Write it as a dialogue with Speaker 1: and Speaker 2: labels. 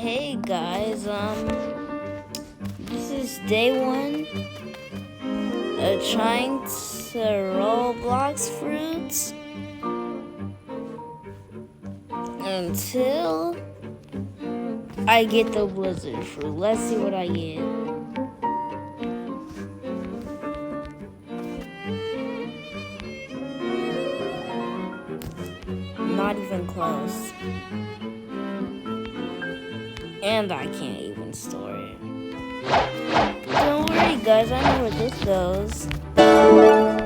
Speaker 1: Hey guys, this is day one trying to Roblox fruits until I get the blizzard fruit. Let's see what I get. Not even close. And I can't even store it. Don't worry guys, I know where this goes.